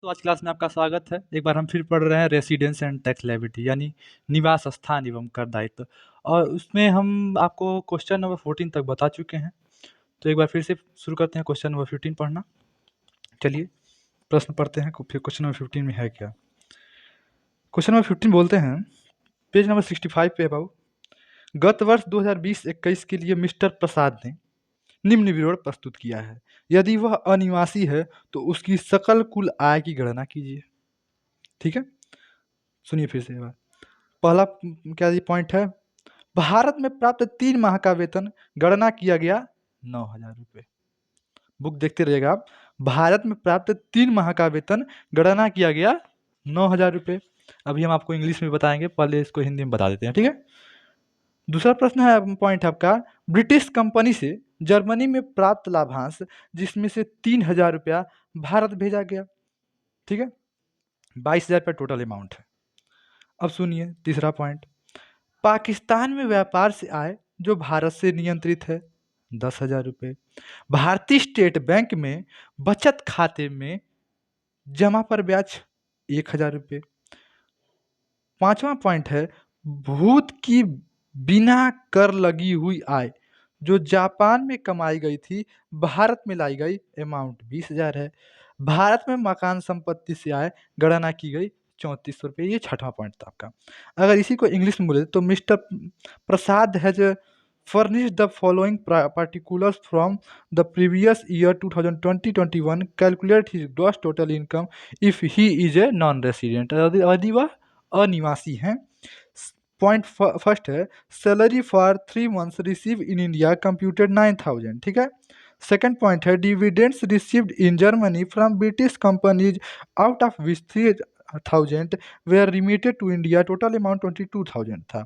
तो आज क्लास में आपका स्वागत है। एक बार हम फिर पढ़ रहे हैं रेसिडेंस एंड टैक्स लायबिलिटी यानी निवास स्थान एवं कर दायित्व। और उसमें हम आपको क्वेश्चन नंबर 14 तक बता चुके हैं। तो एक बार फिर से शुरू करते हैं क्वेश्चन नंबर 15 पढ़ना। चलिए प्रश्न पढ़ते हैं फिर क्वेश्चन नंबर 15 में है क्या। क्वेश्चन नंबर 15 बोलते हैं, पेज नंबर 65 पे अबाउ, गत वर्ष 2020-21 के लिए मिस्टर प्रसाद ने निम्न विवरण प्रस्तुत किया है। यदि वह अनिवासी है तो उसकी सकल कुल आय की गणना कीजिए। ठीक है, सुनिए फिर से एक बार। पहला क्या ये पॉइंट है, भारत में प्राप्त 3 माह का वेतन गणना किया गया 9,000 रुपये। बुक देखते रहिएगा आप। भारत में प्राप्त 3 माह का वेतन गणना किया गया 9,000 रुपये। अभी हम आपको इंग्लिश में बताएंगे, पहले इसको हिंदी में बता देते हैं। ठीक है, दूसरा प्रश्न है, पॉइंट है आपका, ब्रिटिश कंपनी से जर्मनी में प्राप्त लाभांश जिसमें से 3,000 रुपया भारत भेजा गया। ठीक है, 22,000 रुपया टोटल अमाउंट है। अब सुनिए तीसरा पॉइंट, पाकिस्तान में व्यापार से आय जो भारत से नियंत्रित है 10,000 रुपये। भारतीय स्टेट बैंक में बचत खाते में जमा पर ब्याज 1,000 रुपये। पांचवा पॉइंट है, भूत की बिना कर लगी हुई आय जो जापान में कमाई गई थी भारत में लाई गई अमाउंट 20,000 है। भारत में मकान संपत्ति से आय गणना की गई 3400 रुपये। ये छठवां पॉइंट था आपका। अगर इसी को इंग्लिश में बोले तो mister Prasad has furnished the following particulars from the previous year 2020-21, calculate his gross total income if he is a non-resident, यदि वह अनिवासी हैं। पॉइंट फर्स्ट है, salary for 3 months receive in India computed 9,000। ठीक है, सेकंड पॉइंट है, dividends received in Germany from British companies out of which 3,000 were remitted to India, total amount 22,000 था।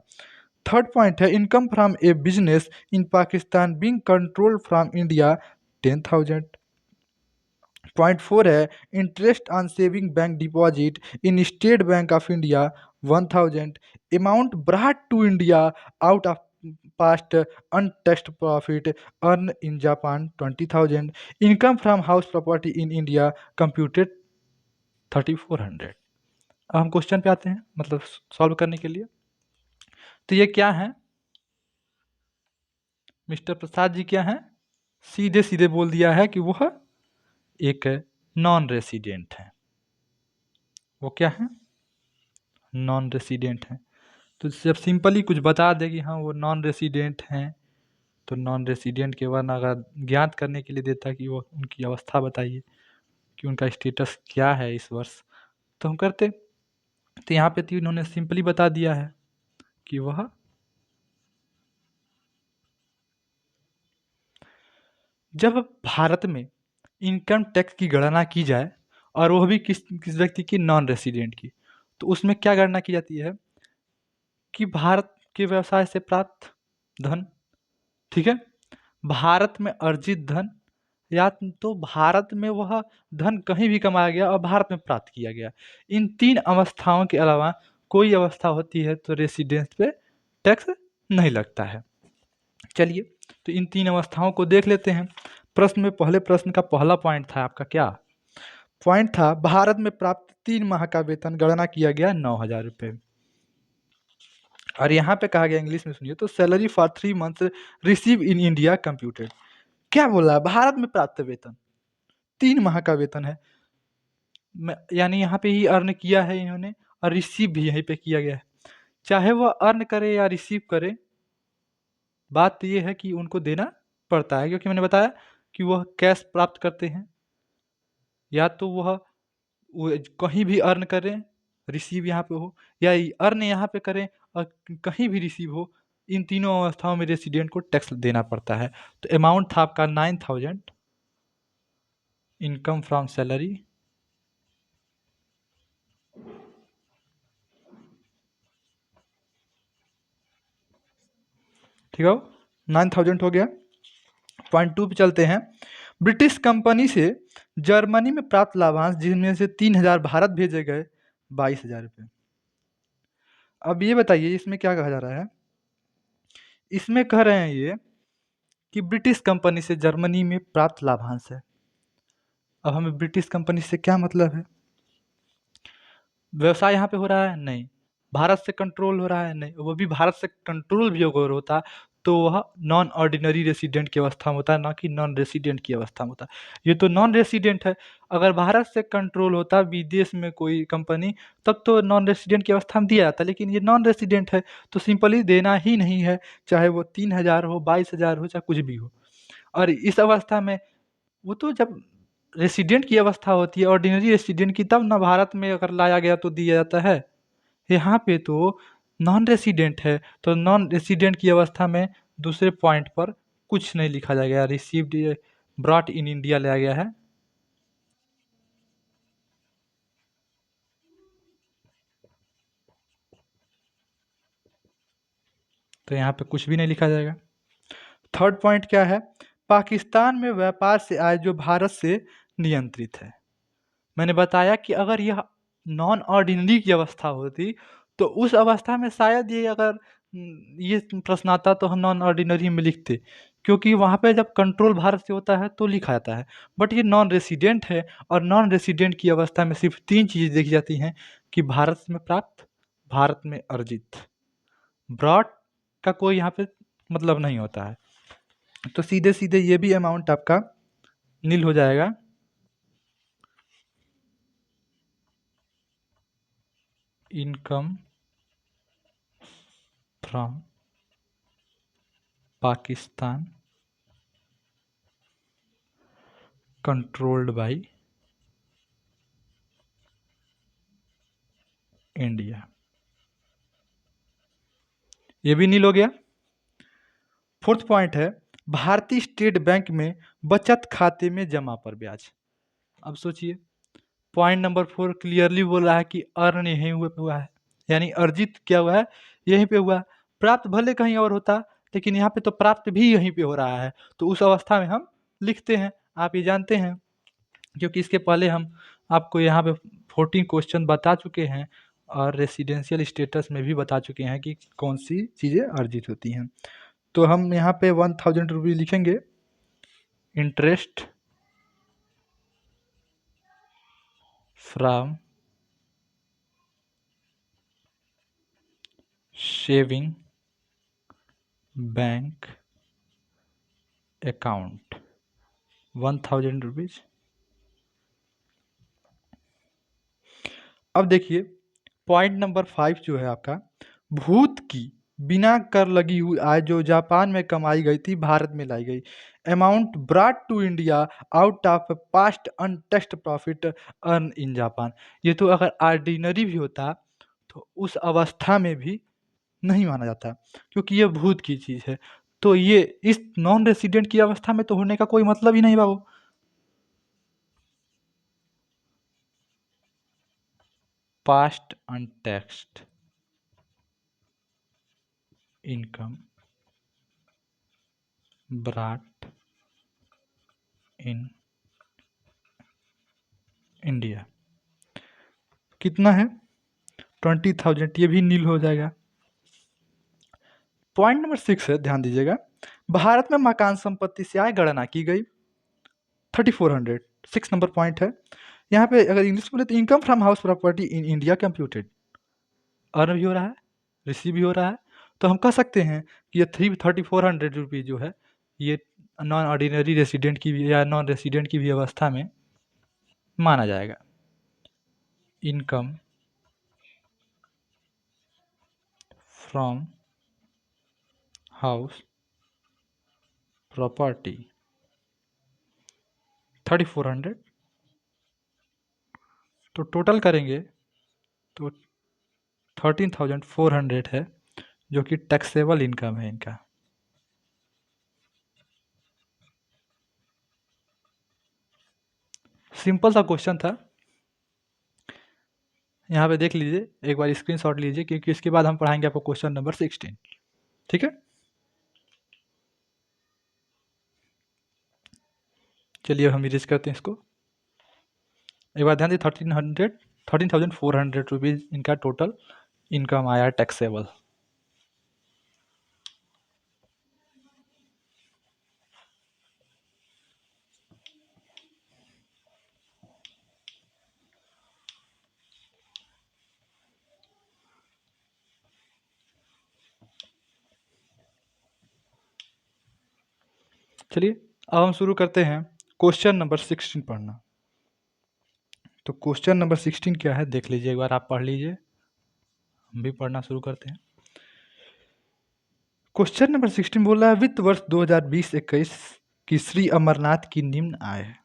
Third point है, income from a business in Pakistan being controlled from India 10,000। Point four है, interest on saving bank deposit in State Bank of India 1,000। Amount brought to India out of past untaxed profit earn in Japan 20,000। Income from house property in India computed 3,400। अब हम question पे आते हैं, मतलब solve करने के लिए। तो ये क्या है, मिस्टर प्रसाद जी क्या हैं, सीधे सीधे बोल दिया है कि वह एक नॉन रेसिडेंट है। वो क्या है, नॉन रेसिडेंट है। तो जब सिंपली कुछ बता दे कि हाँ वो नॉन रेसिडेंट हैं, तो नॉन रेसिडेंट के वर्ण अगर ज्ञात करने के लिए देता कि वो उनकी अवस्था बताइए कि उनका स्टेटस क्या है इस वर्ष, तो हम करते। तो यहाँ पे तो इन्होंने सिंपली बता दिया है कि वह जब भारत में इनकम टैक्स की गणना की जाए और वह भी किस किस व्यक्ति की, नॉन रेसिडेंट की, तो उसमें क्या गणना की जाती है कि भारत के व्यवसाय से प्राप्त धन, ठीक है, भारत में अर्जित धन, या तो भारत में वह धन कहीं भी कमाया गया और भारत में प्राप्त किया गया। इन 3 अवस्थाओं के अलावा कोई अवस्था होती है तो रेसिडेंस पे टैक्स नहीं लगता है। चलिए तो इन 3 अवस्थाओं को देख लेते हैं। प्रश्न में, पहले प्रश्न का पहला पॉइंट था आपका क्या पॉइंट था, भारत में प्राप्त 3 माह का वेतन गणना किया गया 9,000 रुपये। और यहाँ पे कहा गया, इंग्लिश में सुनिए तो, salary for 3 months receive in India computed. क्या बोला, भारत में प्राप्त वेतन 3 माह का वेतन है, यानी यहाँ पे ही अर्न किया है इन्होंने और रिसीव भी यहीं पे किया गया है। चाहे वह अर्न करे या रिसीव करे, बात तो ये है कि उनको देना पड़ता है, क्योंकि मैंने बताया कि वह कैश प्राप्त करते हैं, या तो वह कहीं भी अर्न करें, रिसीव यहाँ पे हो, या अर्न यहाँ पे करें और कहीं भी रिसीव हो, इन तीनों अवस्थाओं में रेसिडेंट को टैक्स देना पड़ता है। तो अमाउंट था आपका 9,000, इनकम फ्रॉम सैलरी, ठीक है, 9,000 हो गया। पॉइंट 2 पे चलते हैं, ब्रिटिश कंपनी से जर्मनी में प्राप्त लाभांश जिनमें से 3,000 भारत भेजे गए 22,000 रुपये। अब ये बताइए इसमें क्या कहा जा रहा है, इसमें कह रहे हैं ये कि ब्रिटिश कंपनी से जर्मनी में प्राप्त लाभांश है। अब हमें ब्रिटिश कंपनी से क्या मतलब है, व्यवसाय यहाँ पे हो रहा है? नहीं। भारत से कंट्रोल हो रहा है? नहीं। वो भी भारत से कंट्रोल भी अगर होता, तो वह नॉन ऑर्डिनरी रेसिडेंट की अवस्था में होता, ना कि नॉन रेसिडेंट की अवस्था में होता। ये तो नॉन रेसिडेंट है। अगर भारत से कंट्रोल होता विदेश में कोई कंपनी, तब तो नॉन रेसिडेंट की अवस्था में दिया जाता, लेकिन ये नॉन रेसिडेंट है, तो सिंपली देना ही नहीं है, चाहे वो 3,000 हो, 22,000 हो, चाहे कुछ भी हो। और इस अवस्था में वो तो जब रेसिडेंट की अवस्था होती है, ऑर्डिनरी रेसिडेंट की, तब ना भारत में अगर लाया गया तो दिया जाता है। यहाँ पे तो नॉन रेसिडेंट है, तो नॉन रेसिडेंट की अवस्था में दूसरे पॉइंट पर कुछ नहीं लिखा जाएगा, रिसीव्ड ब्रॉट इन इंडिया लाया गया है। तो यहाँ पे कुछ भी नहीं लिखा जाएगा। थर्ड पॉइंट क्या है? पाकिस्तान में व्यापार से आय जो भारत से नियंत्रित है। मैंने बताया कि अगर यह नॉन ऑर्डिनरी की अवस्था होती, तो उस अवस्था में शायद ये अगर ये प्रश्न आता तो हम नॉन ऑर्डिनरी में लिखते, क्योंकि वहाँ पे जब कंट्रोल भारत से होता है तो लिखा जाता है। बट ये नॉन रेसिडेंट है, और नॉन रेसिडेंट की अवस्था में सिर्फ 3 चीज़ें देखी जाती हैं कि भारत में प्राप्त, भारत में अर्जित। ब्रॉड का कोई यहाँ पे मतलब नहीं होता है। तो सीधे-सीधे ये भी अमाउंट आपका नील हो जाएगा। Income from Pakistan controlled by India. ये भी नील हो गया। फोर्थ पॉइंट है, भारतीय स्टेट बैंक में बचत खाते में जमा पर ब्याज। अब सोचिए, पॉइंट नंबर 4 क्लियरली बोल रहा है कि अर्न यहीं हुआ है, यानी अर्जित क्या हुआ है, यहीं पे हुआ। प्राप्त भले कहीं और होता, लेकिन यहाँ पे तो प्राप्त भी यहीं पे हो रहा है, तो उस अवस्था में हम लिखते हैं। आप ये जानते हैं, क्योंकि इसके पहले हम आपको यहाँ पे 14 क्वेश्चन बता चुके हैं, और रेसिडेंशियल स्टेटस में भी बता चुके हैं कि कौन सी चीज़ें अर्जित होती हैं। तो हम यहाँ पे 1000 रुपये लिखेंगे। Interest from saving bank account 1000 rupees. अब देखिए, पॉइंट नंबर 5 जो है आपका, भूत की बिना कर लगी हुई आय जो जापान में कमाई गई थी भारत में लाई गई। Amount brought to India out of past untaxed profit earn in Japan. ये तो अगर ऑर्डिनरी भी होता, तो उस अवस्था में भी नहीं माना जाता, क्योंकि ये भूत की चीज़ है। तो ये इस नॉन रेसिडेंट की अवस्था में तो होने का कोई मतलब ही नहीं बाबू। Past untaxed income brought in India कितना है? 20,000। ये भी नील हो जाएगा। पॉइंट नंबर 6 है, ध्यान दीजिएगा। भारत में मकान संपत्ति से आय गणना की गई 3400। 6 नंबर पॉइंट है। यहाँ पे अगर इंग्लिश बोले तो income from house property in India computed. Earn भी हो रहा है, रिसीव भी हो रहा है, तो हम कह सकते हैं कि ये 3400 रुपीज़ जो है, ये नॉन ऑर्डिनरी रेसिडेंट की भी या नॉन रेसिडेंट की भी अवस्था में माना जाएगा। इनकम फ्रॉम हाउस प्रॉपर्टी 3400, तो टोटल करेंगे तो 13,400 है, जो कि टैक्सेबल इनकम है इनका। सिंपल सा क्वेश्चन था, यहाँ पे देख लीजिए, एक बार स्क्रीनशॉट लीजिए, क्योंकि इसके बाद हम पढ़ाएंगे आपको क्वेश्चन नंबर 16। ठीक है, चलिए हम इरेज करते हैं इसको। एक बार ध्यान दिए, 13,400 इनका टोटल इनकम आया टैक्सेबल। चलिए अब हम शुरू करते हैं क्वेश्चन नंबर 16 पढ़ना। तो क्वेश्चन नंबर 16 क्या है देख लीजिए, एक बार आप पढ़ लीजिए, हम भी पढ़ना शुरू करते हैं। क्वेश्चन नंबर 16 बोल रहा है वित्त वर्ष 2020-21 की श्री अमरनाथ की निम्न आय है।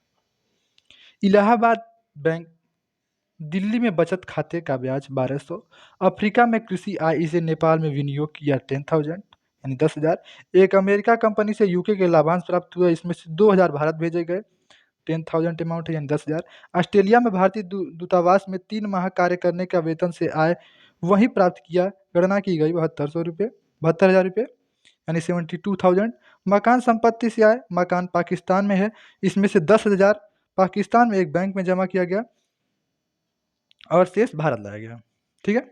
इलाहाबाद बैंक दिल्ली में बचत खाते का ब्याज 1200, अफ्रीका में कृषि आय इसे नेपाल में विनियोग किया 10,000 यानी 10,000, एक अमेरिका कंपनी से यूके के लाभांश प्राप्त हुआ इसमें से 2,000 भारत भेजे गए 10,000 अमाउंट है यानी 10,000। ऑस्ट्रेलिया में भारतीय दूतावास में 3 माह कार्य करने का वेतन से आय वहीं प्राप्त किया, गणना की गई 72,000 रुपये यानी 72,000। मकान संपत्ति से आय, मकान पाकिस्तान में है, इसमें से 10,000 पाकिस्तान में एक बैंक में जमा किया गया और शेष भारत लाया गया। ठीक है।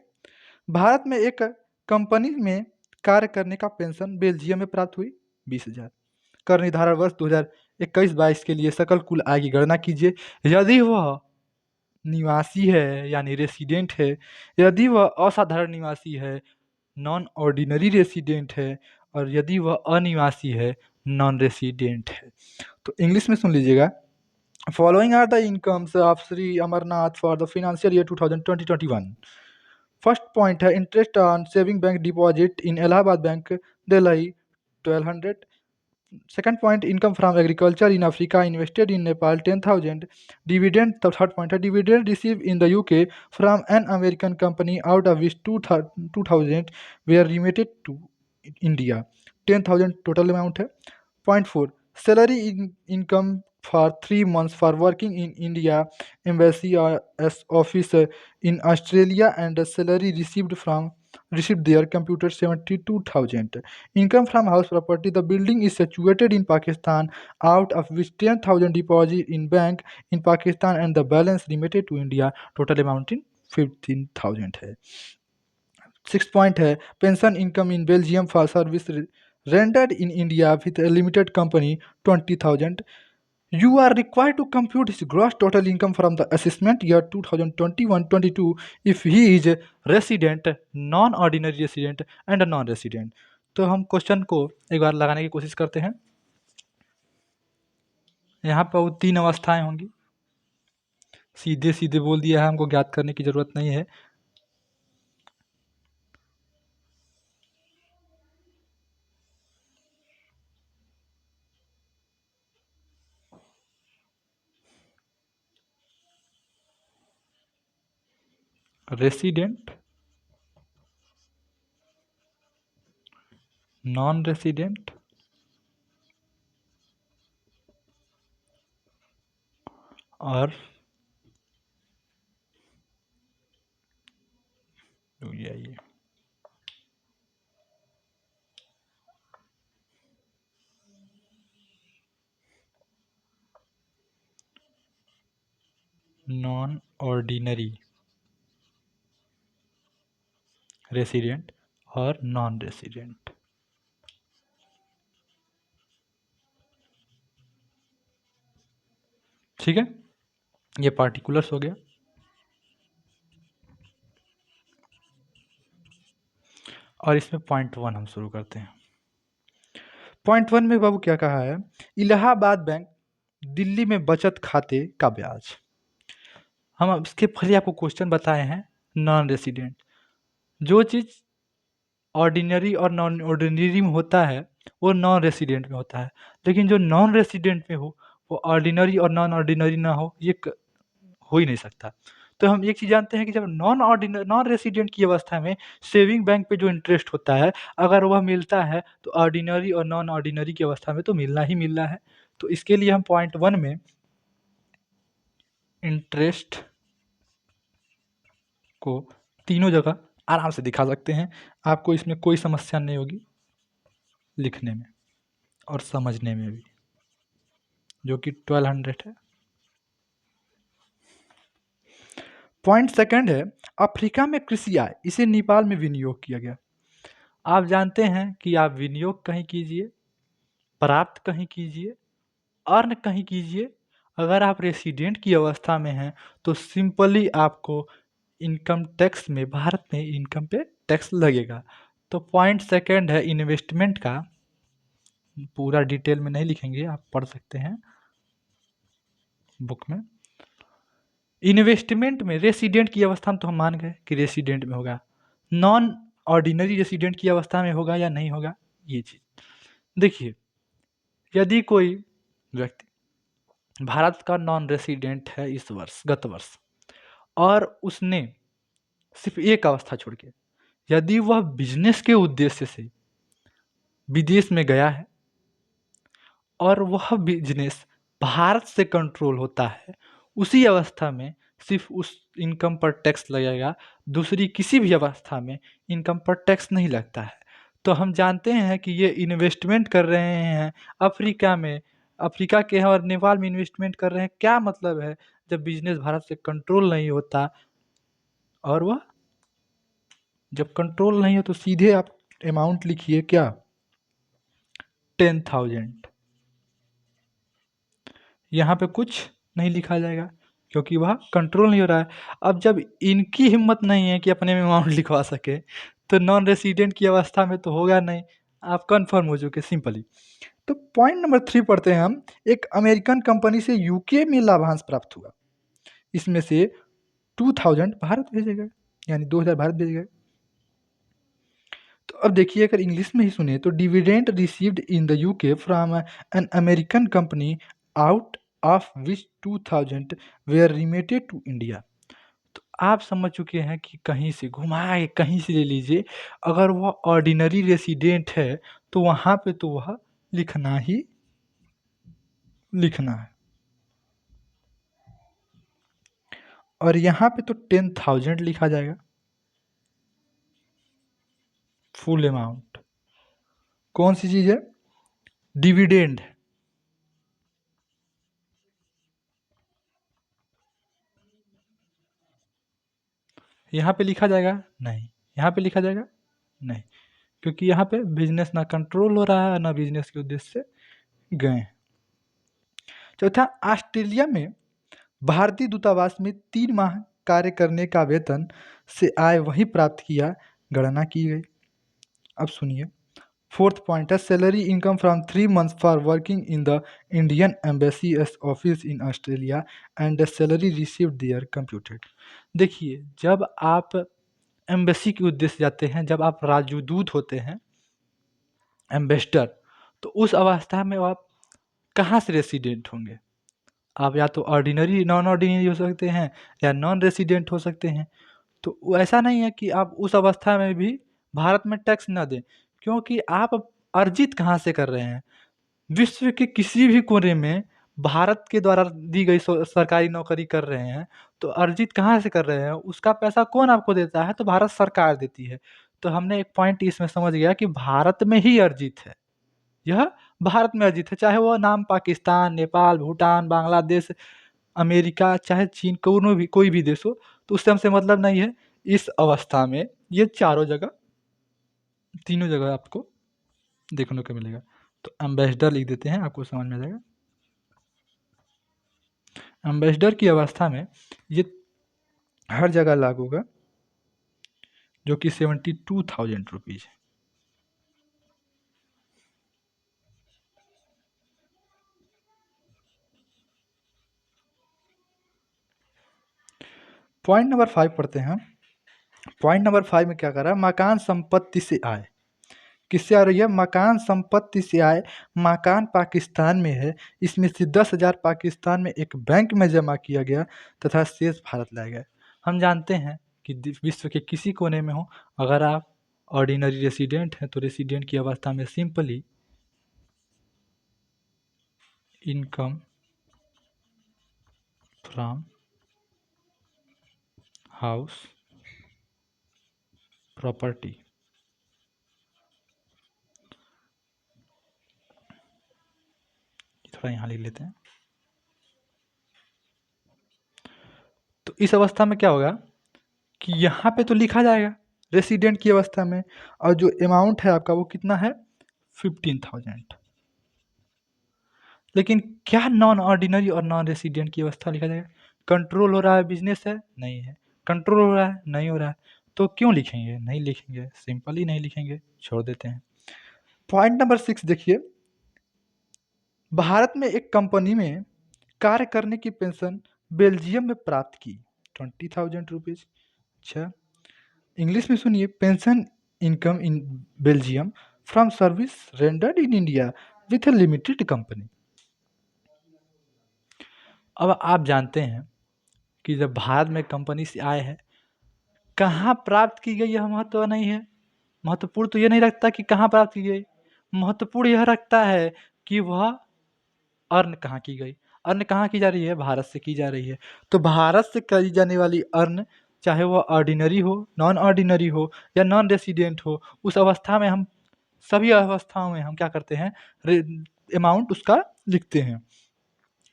भारत में एक कंपनी में कार्य करने का पेंशन बेल्जियम में प्राप्त हुई 20,000। कर निर्धारण वर्ष 2021-22 के लिए सकल कुल आय की गणना कीजिए। यदि वह निवासी है यानी रेसिडेंट है, यदि वह असाधारण निवासी है नॉन ऑर्डिनरी रेसिडेंट है, और यदि वह अनिवासी है नॉन रेसिडेंट है। तो इंग्लिश में सुन लीजिएगा। Following are the incomes of Shri Amarnath for the financial year 2020-21। First point है interest on saving bank deposit in Allahabad Bank Delhi 1200। Second point, income from agriculture in Africa invested in Nepal 10,000. Dividend, the third point, है dividend received in the UK from an American company out of which 2,000 were remitted to India. 10,000 total amount है. Point 4, salary income for 3 months for working in India embassy as office in Australia and salary received their computer 72,000. Income from house property, the building is situated in Pakistan out of which 10,000 deposit in bank in Pakistan and the balance remitted to India, total amount in 15,000 है। 6 point है pension income in Belgium for service rendered in India with a limited company 20,000. You are required to compute his gross total income from the assessment year 2021-22 if he is a resident, non-ordinary resident and a non-resident। तो हम question को एक बार लगाने की कोशिश करते हैं। यहाँ पर वो 3 अवस्थाएं होंगी, सीधे सीधे बोल दिया है, हमको ज्ञात करने की जरूरत नहीं है। रेसिडेंट, नॉन रेसिडेंट और ये नॉन ऑर्डिनरी रेसिडेंट और नॉन रेसिडेंट। ठीक है, ये पार्टिकुलर्स हो गया। और इसमें पॉइंट 1 हम शुरू करते हैं। पॉइंट 1 में बाबू क्या कहा है, इलाहाबाद बैंक दिल्ली में बचत खाते का ब्याज। हम इसके पहले आपको क्वेश्चन बताए हैं नॉन रेसिडेंट। जो चीज़ ऑर्डिनरी और नॉन ऑर्डिनरी में होता है वो नॉन रेसिडेंट में होता है, लेकिन जो नॉन रेसिडेंट में हो वो ऑर्डिनरी और नॉन ऑर्डिनरी ना हो, ये हो ही नहीं सकता। तो हम एक चीज़ जानते हैं कि जब नॉन रेसिडेंट की अवस्था में सेविंग बैंक पे जो इंटरेस्ट होता है अगर वह मिलता है तो ऑर्डिनरी और नॉन ऑर्डिनरी की अवस्था में तो मिलना ही मिलना है। तो इसके लिए हम पॉइंट 1 में इंटरेस्ट को तीनों जगह आराम से दिखा सकते हैं, आपको इसमें कोई समस्या नहीं होगी लिखने में और समझने में भी, जो कि 1200 है। पॉइंट सेकंड है अफ्रीका में कृषि आय इसे नेपाल में विनियोग किया गया। आप जानते हैं कि आप विनियोग कहीं कीजिए, प्राप्त कहीं कीजिए, अर्न कहीं कीजिए, अगर आप रेसिडेंट की अवस्था में हैं तो सिंपली आपको इनकम टैक्स में, भारत में इनकम पे टैक्स लगेगा। तो पॉइंट सेकंड है इन्वेस्टमेंट का पूरा डिटेल में नहीं लिखेंगे, आप पढ़ सकते हैं बुक में। इन्वेस्टमेंट में रेसिडेंट की अवस्था में तो हम मान गए कि रेसिडेंट में होगा, नॉन ऑर्डिनरी रेसिडेंट की अवस्था में होगा या नहीं होगा, ये चीज़ देखिए। यदि कोई व्यक्ति भारत का नॉन रेसिडेंट है इस वर्ष, गत वर्ष, और उसने सिर्फ एक अवस्था छोड़ के, यदि वह बिजनेस के उद्देश्य से विदेश में गया है और वह बिजनेस भारत से कंट्रोल होता है, उसी अवस्था में सिर्फ उस इनकम पर टैक्स लगेगा, दूसरी किसी भी अवस्था में इनकम पर टैक्स नहीं लगता है। तो हम जानते हैं कि ये इन्वेस्टमेंट कर रहे हैं अफ्रीका में, अफ्रीका के हैं और नेपाल में इन्वेस्टमेंट कर रहे हैं। क्या मतलब है, जब बिजनेस भारत से कंट्रोल नहीं होता, और वह जब कंट्रोल नहीं हो तो सीधे आप अमाउंट लिखिए क्या, 10,000। यहाँ पे कुछ नहीं लिखा जाएगा क्योंकि वह कंट्रोल नहीं हो रहा है। अब जब इनकी हिम्मत नहीं है कि अपने में अमाउंट लिखवा सके, तो नॉन रेसिडेंट की अवस्था में तो होगा नहीं, आप कंफर्म हो चुके सिंपली। तो पॉइंट नंबर 3 पढ़ते हैं हम। एक अमेरिकन कंपनी से यूके में लाभांश प्राप्त हुआ, इसमें से 2000 भारत भेजे गए, यानी 2000 भारत भेजे गए। तो अब देखिए, अगर इंग्लिश में ही सुने तो dividend received in the UK from an American company out of which 2000 were remitted to India. तो आप समझ चुके हैं कि कहीं से घुमा के कहीं से ले लीजिए, अगर वह ऑर्डिनरी रेसिडेंट है तो वहाँ पे तो वह लिखना ही लिखना है, और यहाँ पे तो 10,000 लिखा जाएगा फुल अमाउंट। कौन सी चीज़ है, डिविडेंड। यहाँ पे लिखा जाएगा नहीं, यहाँ पे लिखा जाएगा नहीं, क्योंकि यहाँ पे बिजनेस ना कंट्रोल हो रहा है ना बिजनेस के उद्देश्य से गए हैं। चौथा, ऑस्ट्रेलिया में भारतीय दूतावास में 3 माह कार्य करने का वेतन से आय वही प्राप्त किया गणना की गई। अब सुनिए, फोर्थ पॉइंट है salary income from 3 months for working in the Indian embassy office in Australia and the salary received there computed. देखिए, जब आप एम्बेसी के उद्देश्य जाते हैं, जब आप राजदूत होते हैं, एम्बेसडर, तो उस अवस्था में आप कहाँ से रेसिडेंट होंगे, आप या तो ऑर्डिनरी नॉन ऑर्डिनरी हो सकते हैं या नॉन रेसिडेंट हो सकते हैं। तो वो ऐसा नहीं है कि आप उस अवस्था में भी भारत में टैक्स ना दें, क्योंकि आप अर्जित कहाँ से कर रहे हैं, विश्व के किसी भी कोने में भारत के द्वारा दी गई सरकारी नौकरी कर रहे हैं, तो अर्जित कहाँ से कर रहे हैं, उसका पैसा कौन आपको देता है, तो भारत सरकार देती है। तो हमने एक पॉइंट इसमें समझ गया कि भारत में ही अर्जित है, यह भारत में अर्जित है, चाहे वो नाम पाकिस्तान, नेपाल, भूटान, बांग्लादेश, अमेरिका, चाहे चीन, कोई भी देश हो, तो उससे हमसे मतलब नहीं है। इस अवस्था में ये चारों जगह, तीनों जगह आपको देखने को मिलेगा। तो एम्बेसडर लिख देते हैं, आपको समझ में आ जाएगा। एम्बेसडर की अवस्था में ये हर जगह लागू होगा, जो कि 72,000 रुपीज़ है। पॉइंट नंबर 5 पढ़ते हैं। पॉइंट नंबर 5 में क्या कर रहा है, मकान संपत्ति से आय किससे आ रही है, मकान संपत्ति से आय। मकान पाकिस्तान में है, इसमें से 10,000 पाकिस्तान में एक बैंक में जमा किया गया तथा शेष भारत लाया गया। हम जानते हैं कि विश्व के किसी कोने में हो, अगर आप ऑर्डिनरी रेसिडेंट हैं तो रेसिडेंट की अवस्था में simply income from house property, थोड़ा यहाँ लिख लेते हैं। तो इस अवस्था में क्या होगा कि यहाँ पे तो लिखा जाएगा रेसिडेंट की अवस्था में, और जो अमाउंट है आपका वो कितना है, 15,000। लेकिन क्या नॉन ऑर्डिनरी और नॉन रेसिडेंट की अवस्था लिखा जाएगा, कंट्रोल हो रहा है बिजनेस है, नहीं है, कंट्रोल हो रहा है, नहीं हो रहा है, तो क्यों लिखेंगे, नहीं लिखेंगे, सिंपली नहीं लिखेंगे, छोड़ देते हैं। पॉइंट नंबर 6 देखिए, भारत में एक कंपनी में कार्य करने की पेंशन बेल्जियम में प्राप्त की 20,000 रुपीज। अच्छा, इंग्लिश में सुनिए, pension income in Belgium from service rendered in India with A limited company. अब आप जानते हैं कि जब भारत में कंपनी से आए हैं, कहाँ प्राप्त की गई यह महत्व नहीं है। महत्वपूर्ण तो ये नहीं रखता कि कहाँ प्राप्त की गई, महत्वपूर्ण यह रखता है कि वह अर्न कहाँ की गई। अर्न कहाँ की जा रही है? भारत से की जा रही है। तो भारत से करी जाने वाली अर्न, चाहे वह ऑर्डिनरी हो, नॉन ऑर्डिनरी हो या नॉन रेसिडेंट हो, उस अवस्था में हम, सभी अवस्थाओं में हम क्या करते हैं, अमाउंट उसका लिखते हैं।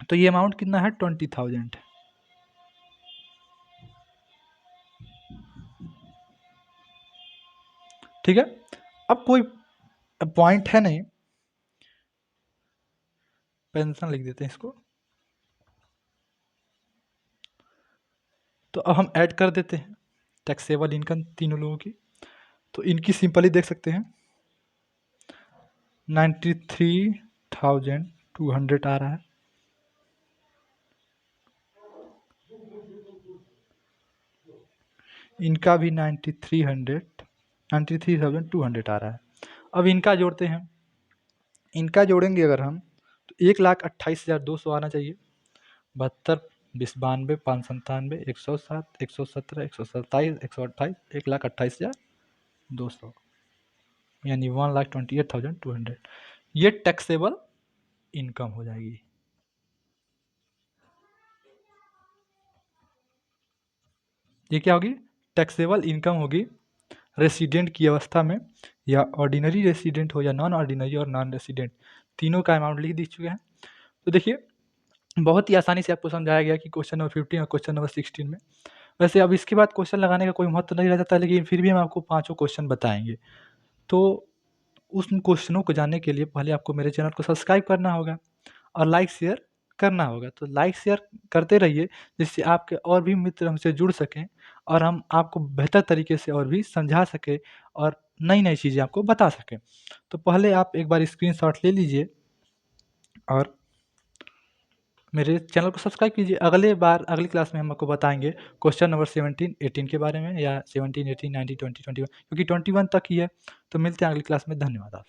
तो ये अमाउंट कितना है? 20,000। ठीक है, अब कोई पॉइंट है नहीं, पेंशन लिख देते हैं इसको। तो अब हम ऐड कर देते हैं टैक्सेबल इनकम तीनों लोगों की। तो इनकी सिंपली देख सकते हैं, 93,200 आ रहा है। इनका भी 93,200 आ रहा है। अब इनका जोड़ते हैं, इनका जोड़ेंगे अगर हम तो 1,28,200 आना चाहिए। 72, 20, 92, 597, 107, 117, 127, 128, 1,28,200 यानी 1,28,200 ये टैक्सेबल इनकम हो जाएगी। ये क्या होगी? टैक्सेबल इनकम होगी रेसिडेंट की अवस्था में, या ऑर्डिनरी रेसिडेंट हो या नॉन ऑर्डिनरी और नॉन रेसिडेंट, तीनों का अमाउंट लिख दी चुके हैं। तो देखिए, बहुत ही आसानी से आपको समझाया गया कि क्वेश्चन नंबर 15 और क्वेश्चन नंबर 16 में। वैसे अब इसके बाद क्वेश्चन लगाने का कोई महत्व नहीं रह जाता, लेकिन फिर भी हम आपको पाँचों क्वेश्चन बताएंगे। तो उन क्वेश्चनों को जानने के लिए पहले आपको मेरे चैनल को सब्सक्राइब करना होगा और लाइक शेयर करना होगा। तो लाइक शेयर करते रहिए, जिससे आपके और भी मित्र हमसे जुड़ सकें और हम आपको बेहतर तरीके से और भी समझा सकें और नई-नई चीज़ें आपको बता सकें। तो पहले आप एक बार स्क्रीनशॉट ले लीजिए और मेरे चैनल को सब्सक्राइब कीजिए। अगले बार अगली क्लास में हम आपको बताएँगे क्वेश्चन नंबर 17, 18 के बारे में, या 17, 18, 19, 20, 21, क्योंकि 21 तक ही है। तो मिलते हैं अगली क्लास में। धन्यवाद आप।